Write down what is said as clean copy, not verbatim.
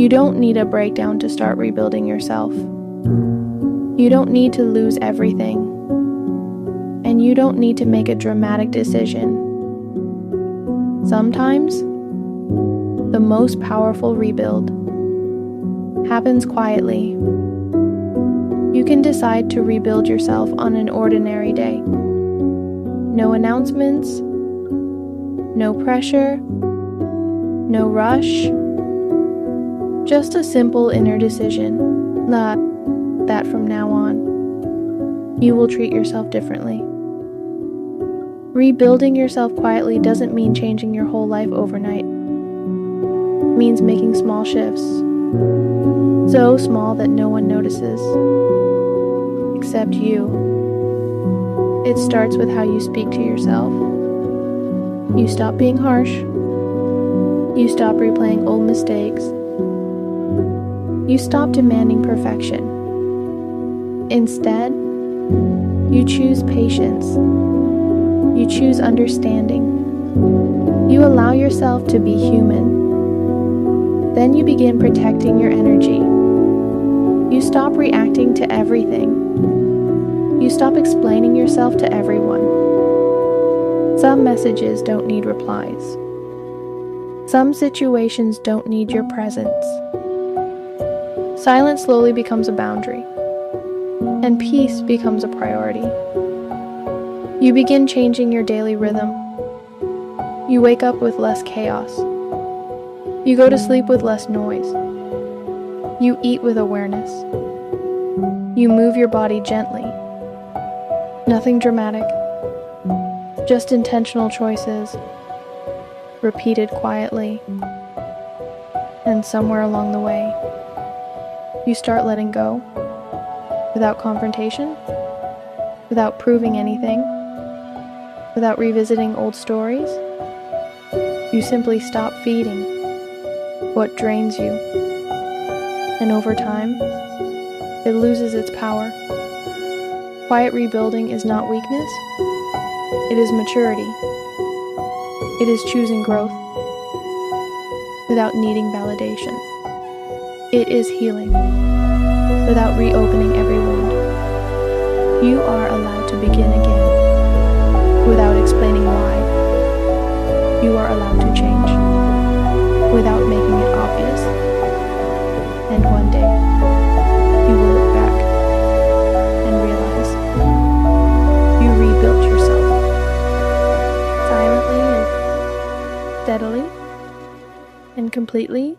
You don't need a breakdown to start rebuilding yourself. You don't need to lose everything. And you don't need to make a dramatic decision. Sometimes, the most powerful rebuild happens quietly. You can decide to rebuild yourself on an ordinary day. No announcements, no pressure, no rush. Just a simple inner decision that from now on, you will treat yourself differently. Rebuilding yourself quietly doesn't mean changing your whole life overnight. It means making small shifts, so small that no one notices, except you. It starts with how you speak to yourself. You stop being harsh. You stop replaying old mistakes. You stop demanding perfection. Instead, you choose patience. You choose understanding. You allow yourself to be human. Then you begin protecting your energy. You stop reacting to everything. You stop explaining yourself to everyone. Some messages don't need replies. Some situations don't need your presence. Silence slowly becomes a boundary, and peace becomes a priority. You begin changing your daily rhythm. You wake up with less chaos. You go to sleep with less noise. You eat with awareness. You move your body gently. Nothing dramatic, just intentional choices, repeated quietly. And somewhere along the way, you start letting go, without confrontation, without proving anything, without revisiting old stories. You simply stop feeding what drains you. And over time, it loses its power. Quiet rebuilding is not weakness, it is maturity. It is choosing growth without needing validation. It is healing without reopening every wound. You are allowed to begin again without explaining why. You are allowed to change without making it obvious. And one day, you will look back and realize you rebuilt yourself silently and steadily and completely.